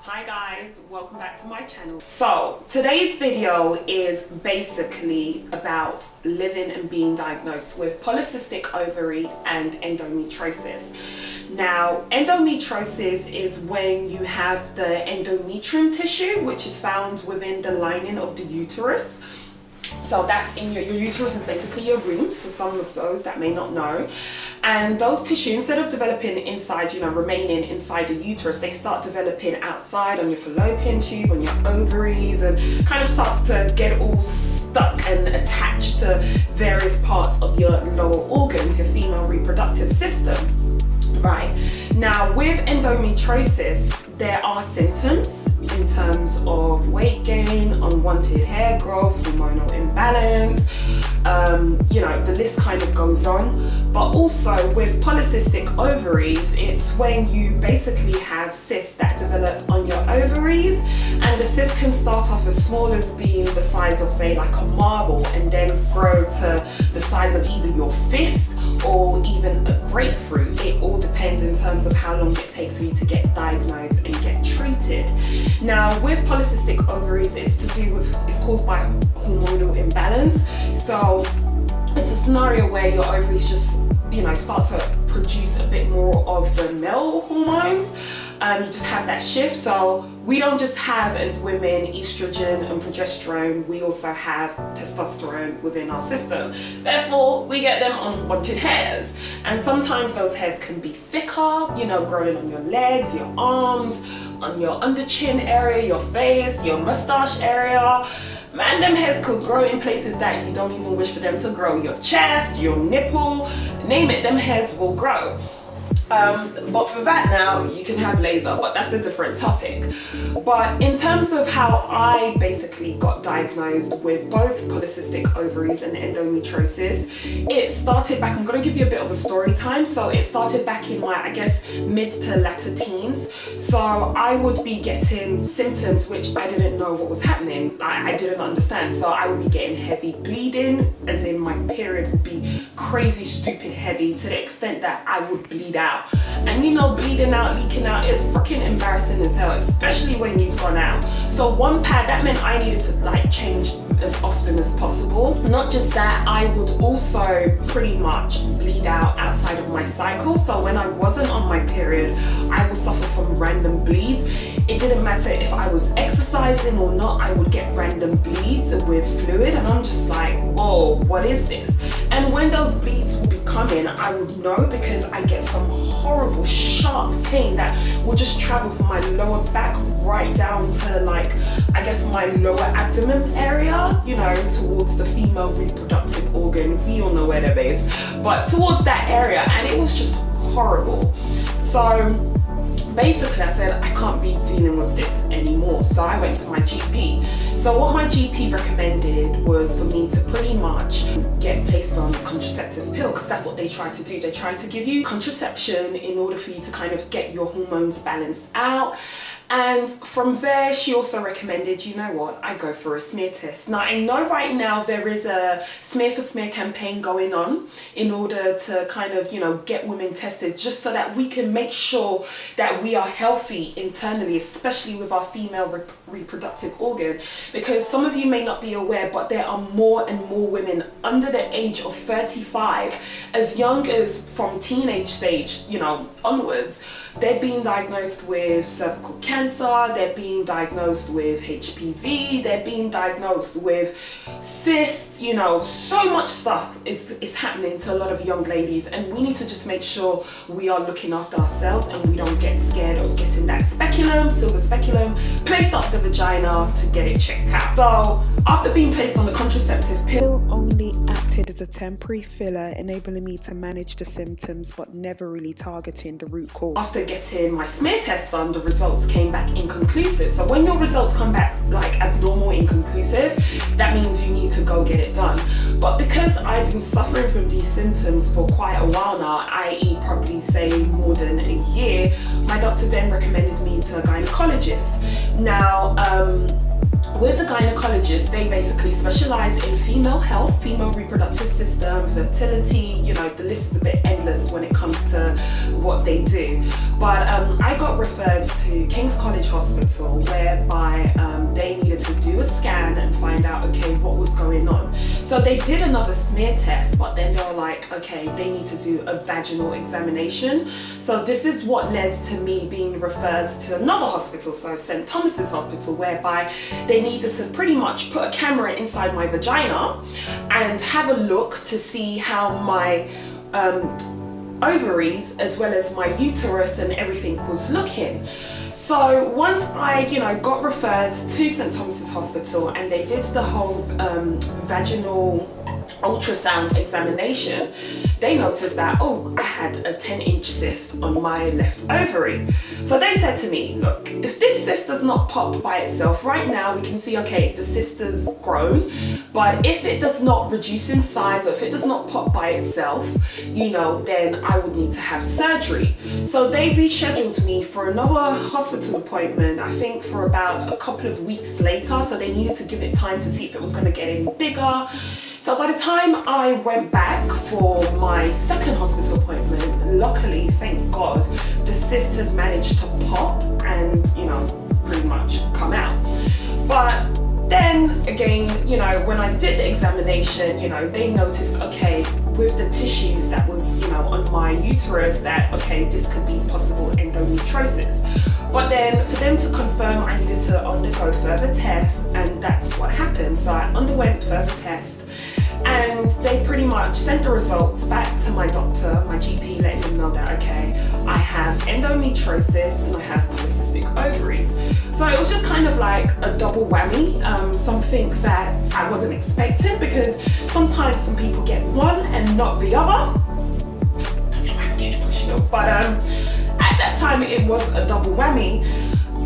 Hi guys, welcome back to my channel. So today's video is basically about living and being diagnosed with polycystic ovary and endometriosis. Now, endometriosis is when you have the endometrium tissue, which is found within the lining of the uterus. So that's in your uterus is basically your womb, for some of those that may not know. And those tissue, instead of developing inside, remaining inside the uterus, they start developing outside on your fallopian tube, on your ovaries, and kind of starts to get all stuck and attached to various parts of your lower organs, your female reproductive system. Right. Now, with endometriosis, there are symptoms in terms of weight gain, unwanted hair growth, hormonal imbalance, the list kind of goes on. But also with polycystic ovaries, it's when you basically have cysts that develop on your ovaries, and the cyst can start off as small as being the size of, say, like a marble, and then grow to the size of either your fist or even a grapefruit. It all depends in terms of how long it takes for you to get diagnosed and get treated. Now, with polycystic ovaries, it's caused by hormonal imbalance. So it's a scenario where your ovaries just, start to produce a bit more of the male hormones. You just have that shift. So we don't just have, as women, estrogen and progesterone, we also have testosterone within our system. Therefore, we get them unwanted hairs. And sometimes those hairs can be thicker, growing on your legs, your arms, on your under chin area, your face, your mustache area. Man, them hairs could grow in places that you don't even wish for them to grow. Your chest, your nipple, name it, them hairs will grow. But for that now, you can have laser, but that's a different topic. But in terms of how I basically got diagnosed with both polycystic ovaries and endometriosis, it started back, I'm going to give you a bit of a story time. So it started back in my, mid to latter teens. So I would be getting symptoms which I didn't know what was happening. I didn't understand. So I would be getting heavy bleeding, as in my period would be crazy, stupid heavy, to the extent that I would bleed out. And bleeding out, leaking out is freaking embarrassing as hell, especially when you've gone out. So one pad, that meant I needed to change as often as possible. Not just that, I would also pretty much bleed out outside of my cycle. So when I wasn't on my period, I would suffer from random bleeds. It didn't matter if I was exercising or not, I would get random bleeds with fluid, and I'm just like, whoa, what is this? And when those bleeds would be coming, I would know, because I get some horrible sharp pain that will just travel from my lower back right down to my lower abdomen area, towards the female reproductive organ. We all know where they're based, but towards that area, and it was just horrible. So basically I said, I can't be dealing with this anymore. So I went to my GP. So what my GP recommended was for me to pretty much get placed on a contraceptive pill, because that's what they try to do. They try to give you contraception in order for you to kind of get your hormones balanced out. And from there, she also recommended, I go for a smear test. Now, I know right now there is a smear for smear campaign going on in order to kind of, get women tested, just so that we can make sure that we are healthy internally, especially with our female reproductive organ. Because some of you may not be aware, but there are more and more women under the age of 35, as young as from teenage stage, onwards. They're being diagnosed with cervical cancer, they're being diagnosed with HPV, they're being diagnosed with cysts, so much stuff is happening to a lot of young ladies, and we need to just make sure we are looking after ourselves and we don't get scared of getting that speculum, silver speculum, placed up the vagina to get it checked out. So after being placed on the contraceptive pill, only acted as a temporary filler, enabling me to manage the symptoms but never really targeting the root cause. After getting my smear test done, the results came back inconclusive. So when your results come back abnormal, inconclusive, that means you need to go get it done. But because I've been suffering from these symptoms for quite a while now, i.e. probably say more than a year, my doctor then recommended me to a gynecologist. Now, with the gynecologist, they basically specialize in female health, female reproductive system, fertility, you know, the list is a bit endless when it comes to what they do. But I got referred to King's College Hospital, whereby they needed to do a scan and find out, okay, what was going on. So they did another smear test, but then they were like, okay, they need to do a vaginal examination. So this is what led to me being referred to another hospital, so St. Thomas's Hospital, whereby they needed to pretty much put a camera inside my vagina and have a look to see how my ovaries as well as my uterus and everything was looking. So once I, you know, got referred to St. Thomas's Hospital and they did the whole vaginal ultrasound examination, they noticed that, oh, I had a 10-inch cyst on my left ovary. So they said to me, look, if this cyst does not pop by itself right now, we can see, okay, the cyst has grown, but if it does not reduce in size or if it does not pop by itself, you know, then I would need to have surgery. So they rescheduled me for another hospital appointment, I think for about a couple of weeks later. So they needed to give it time to see if it was going to get any bigger. So by the time I went back for my second hospital appointment, luckily, thank God, the cyst had managed to pop and, you know, pretty much come out. But then again, you know, when I did the examination, you know, they noticed, okay, with the tissues that was, you know, on my uterus, that, okay, this could be possible endometriosis. But then for them to confirm, I needed to undergo further tests, and that's what happened. So I underwent further tests, and they pretty much sent the results back to my doctor, my GP, letting them know that, okay, I have endometriosis and I have polycystic ovaries. So it was just kind of like a double whammy, something that I wasn't expecting, because sometimes some people get one and not the other. I don't know why I'm getting emotional, but at that time it was a double whammy.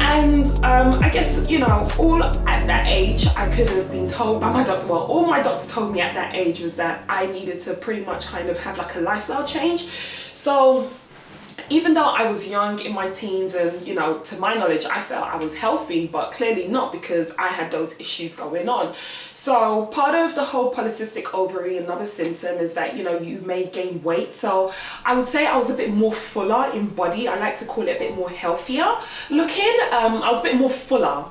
And I guess, you know, all at that age I could have been told by my doctor, well, all my doctor told me at that age was that I needed to pretty much kind of have like a lifestyle change. So even though I was young in my teens and, you know, to my knowledge, I felt I was healthy, but clearly not, because I had those issues going on. So part of the whole polycystic ovary, another symptom is that, you know, you may gain weight. So I would say I was a bit more fuller in body. I like to call it a bit more healthier looking. I was a bit more fuller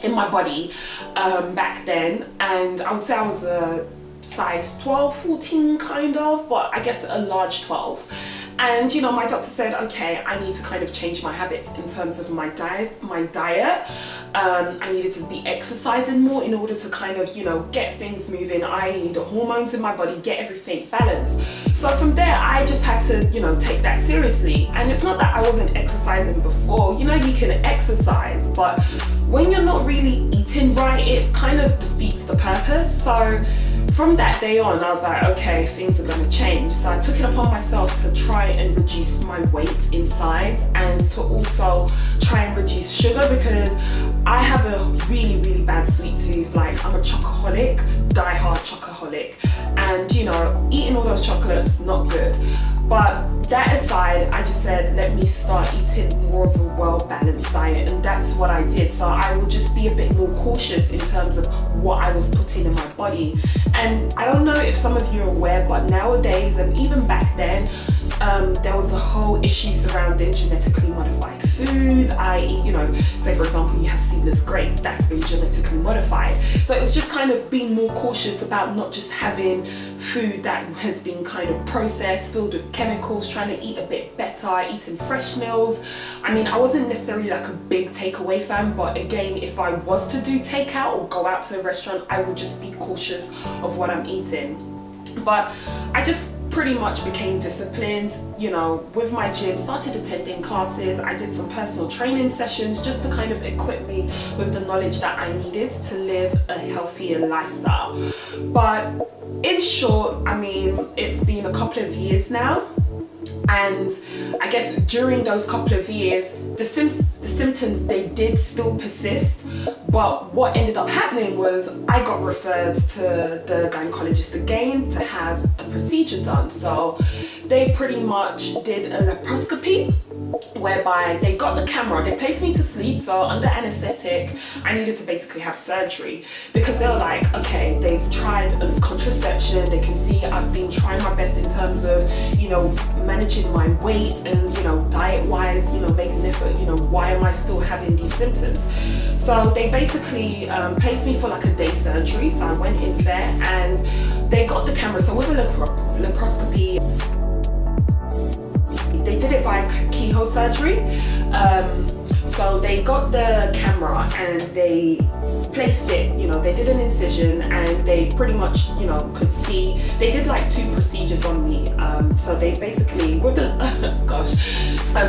in my body back then. And I would say I was a size 12, 14 kind of, but I guess a large 12. And, you know, my doctor said, okay, I need to kind of change my habits in terms of my diet. I needed to be exercising more in order to kind of, you know, get things moving, i.e. the hormones in my body, get everything balanced. So from there, I just had to, you know, take that seriously. And it's not that I wasn't exercising before. You know, you can exercise, but when you're not really eating right, it kind of defeats the purpose. So from that day on, I was like, okay, things are going to change. So I took it upon myself to try and reduce my weight in size, and to also try and reduce sugar, because I have a really, really bad sweet tooth. Like, I'm a chocoholic, die-hard chocoholic. And, you know, eating all those chocolates, not good. But that aside, I just said, let me start eating more of a well-balanced diet, and that's what I did. So I would just be a bit more cautious in terms of what I was putting in my body. And I don't know if some of you are aware, but nowadays, and even back then, there was a whole issue surrounding genetically modified foods, i.e., you know, say for example, you have seedless grape, that's been genetically modified. So it was just kind of being more cautious about not just having food that has been kind of processed, filled with chemicals, trying to eat a bit better, eating fresh meals. I mean, I wasn't necessarily like a big takeaway fan, but again, if I was to do takeout or go out to a restaurant, I would just be cautious of what I'm eating. But I just pretty much became disciplined, you know, with my gym, started attending classes. I did some personal training sessions just to kind of equip me with the knowledge that I needed to live a healthier lifestyle. But in short, I mean, it's been a couple of years now. And I guess during those couple of years, the symptoms, they did still persist. But what ended up happening was I got referred to the gynecologist again to have a procedure done. So they pretty much did a laparoscopy. whereby they got the camera, they placed me to sleep, so under anesthetic I needed to basically have surgery, because they were like, okay, they've tried contraception, they can see I've been trying my best in terms of, you know, managing my weight and, you know, diet wise, you know, making an effort, you know, why am I still having these symptoms? So they basically placed me for like a day surgery, so I went in there and they got the camera. So with a laparoscopy, they did it by keyhole surgery. So they got the camera and they placed it, you know, they did an incision and they pretty much, you know, could see, they did like 2 procedures on me. So they basically, with the,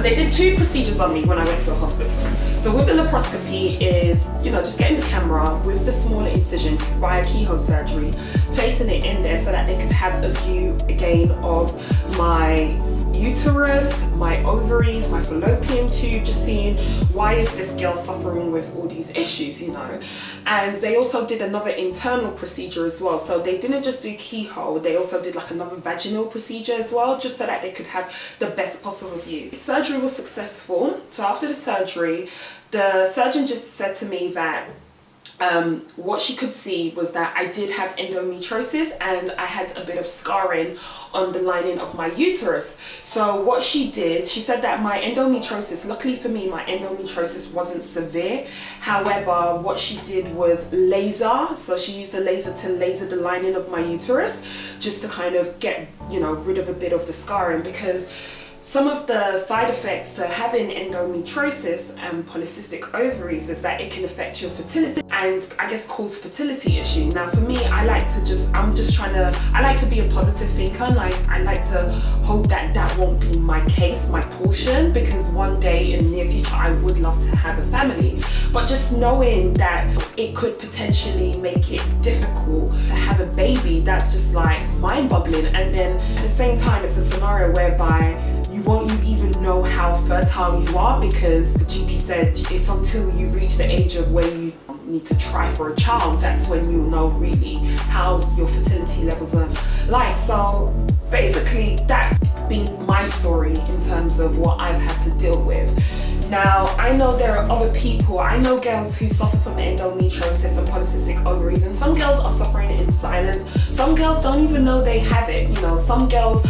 they did 2 procedures on me when I went to the hospital. So with the laparoscopy is, you know, just getting the camera with the smaller incision via keyhole surgery, placing it in there so that they could have a view again of my uterus, my ovaries, my fallopian tube, just seeing why is this girl suffering with all these issues, you know. And they also did another internal procedure as well, so they didn't just do keyhole, they also did like another vaginal procedure as well, just so that they could have the best possible view. Surgery was successful. So after the surgery, the surgeon just said to me that what she could see was that I did have endometriosis and I had a bit of scarring on the lining of my uterus. So what she did, she said that my endometriosis, luckily for me, my endometriosis wasn't severe. However, what she did was laser. So she used a laser to laser the lining of my uterus just to kind of get, you know, rid of a bit of the scarring, because some of the side effects to having endometriosis and polycystic ovaries is that it can affect your fertility and I guess cause fertility issue. Now for me, I like to be a positive thinker, and I like to hope that that won't be my case, my portion, because one day in the near future I would love to have a family. But just knowing that it could potentially make it difficult to have a baby, that's just like mind-boggling. And then at the same time, it's a scenario whereby you won't even know how fertile you are, because the GP said it's until you reach the age of where you need to try for a child, that's when you'll know really how your fertility levels are like. So basically that's been my story in terms of what I've had to deal with. Now, I know there are other people, I know girls who suffer from endometriosis and polycystic ovaries, and some girls are suffering in silence. Some girls don't even know they have it, you know. Some girls,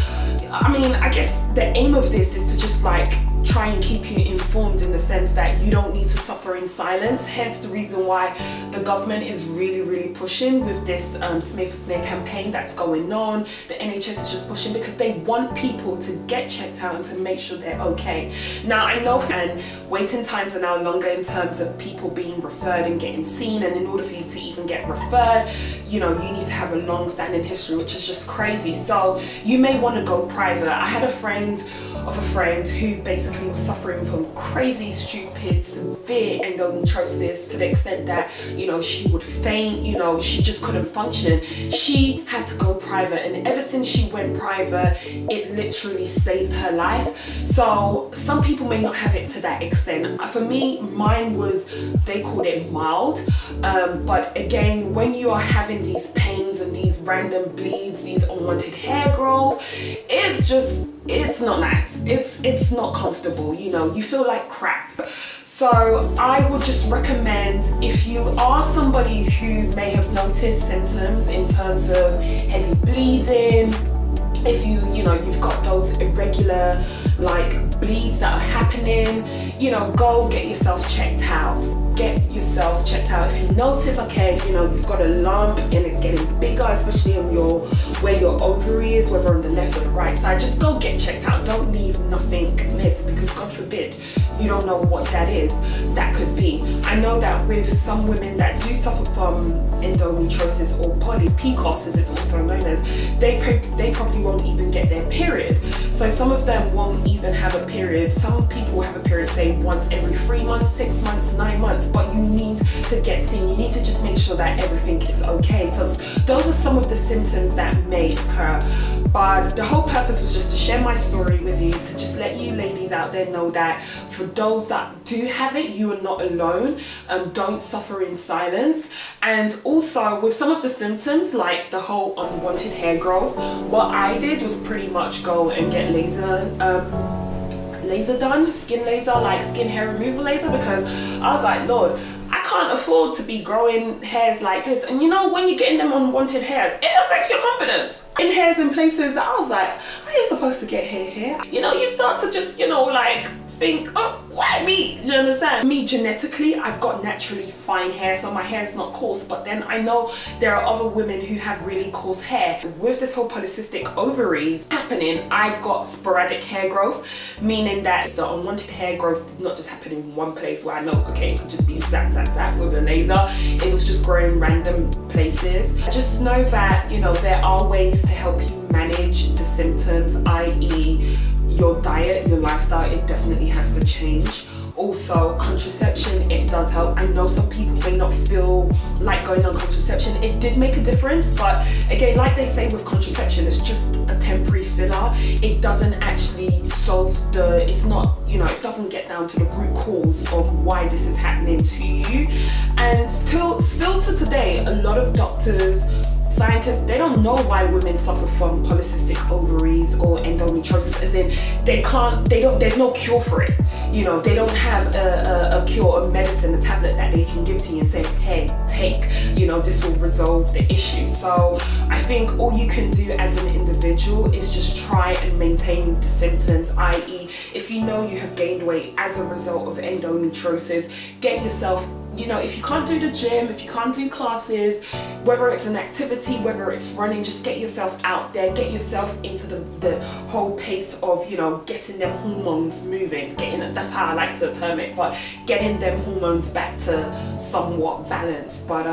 I mean, I guess the aim of this is to just like try and keep you informed in the sense that you don't need to suffer in silence. Hence the reason why the government is really pushing with this smear for smear campaign that's going on. The NHS is just pushing because they want people to get checked out and to make sure they're okay. Now I know, and waiting times are now longer in terms of people being referred and getting seen, and in order for you to even get referred, you know, you need to have a long-standing history, which is just crazy. So you may want to go private. I had a friend of a friend who basically was suffering from crazy, stupid, severe endometriosis to the extent that, you know, she would faint, you know, she just couldn't function. She had to go private, and ever since she went private, it literally saved her life. So some people may not have it to that extent. For me, mine was, they called it mild, but again, when you are having these pains and these random bleeds, these unwanted hair growth, it's not nice. It's not comfortable, you know, you feel like crap. So I would just recommend, if you are somebody who may have noticed symptoms in terms of heavy bleeding, if you know, you've got those irregular like bleeds that are happening, you know, go get yourself checked out. Get yourself checked out. If you notice, okay, you know, you've got a lump and it's getting bigger, especially on where your ovary is, whether on the left or the right side, just go get checked out. Don't leave nothing missed, because God forbid, you don't know what that is. That could be. I know that with some women that do suffer from endometriosis or PCOS, as it's also known as, they probably won't even get their period. So some of them won't even have a period. Some people will have a period, say once every 3 months, 6 months, 9 months, but you need to get seen. You need to just make sure that everything is okay. So those are some of the symptoms that may occur. But the whole purpose was just to share my story with you, to just let you ladies out there know that for those that do have it, you are not alone. Don't suffer in silence. And also with some of the symptoms, like the whole unwanted hair growth, what I did was pretty much go and get laser laser done, skin laser, like skin hair removal laser, because I was like, Lord, I can't afford to be growing hairs like this. And you know, when you're getting them unwanted hairs, it affects your confidence. In hairs in places that I was like, I ain't supposed to get hair here. You know, you start to just, you know, like think, oh, why me? Do you understand? Me, genetically, I've got naturally fine hair, so my hair's not coarse, but then I know there are other women who have really coarse hair. With this whole polycystic ovaries happening, I got sporadic hair growth, meaning that the unwanted hair growth did not just happen in one place where I know, okay, it could just be zap, zap, zap with a laser. It was just growing random places. Just know that, you know, there are ways to help you manage the symptoms, i.e., your diet, your lifestyle, it definitely has to change. Also, contraception, it does help. I know some people may not feel like going on contraception. It did make a difference, but again, like they say with contraception, it's just a temporary filler. It doesn't actually solve it's not, you know, it doesn't get down to the root cause of why this is happening to you. And still to today, a lot of doctors, scientists, they don't know why women suffer from polycystic ovaries or endometriosis, as in there's no cure for it. You know, they don't have a cure, a medicine, a tablet that they can give to you and say, hey, take, you know, this will resolve the issue. So I think all you can do as an individual is just try and maintain the symptoms, i.e., if you know you have gained weight as a result of endometriosis, get yourself, you know, if you can't do the gym, if you can't do classes, whether it's an activity, whether it's running, just get yourself out there, get yourself into the whole pace of, you know, getting them hormones moving, that's how I like to term it, but getting them hormones back to somewhat balanced. But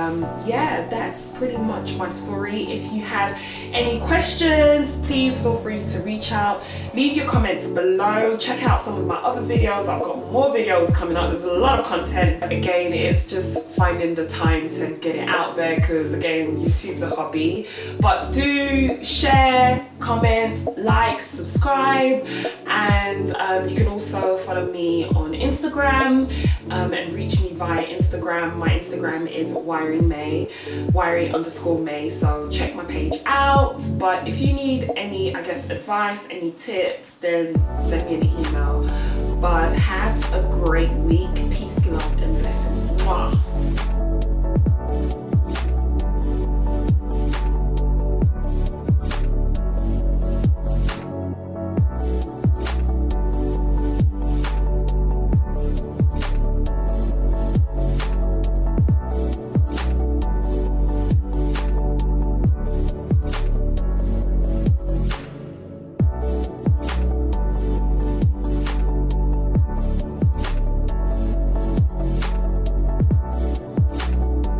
yeah, that's pretty much my story. If you have any questions, please feel free to reach out, leave your comments below, check out some of my other videos. I've got more videos coming up. There's a lot of content. Again, it's just finding the time to get it out there, because again, YouTube's a hobby. But do share, comment, like, subscribe, and you can also follow me on Instagram and reach me via Instagram. My Instagram is wiry_may, so check my page out. But if you need any, I guess, advice, any tips, then send me an email. But have a great week. Peace, love, and blessings. Mwah.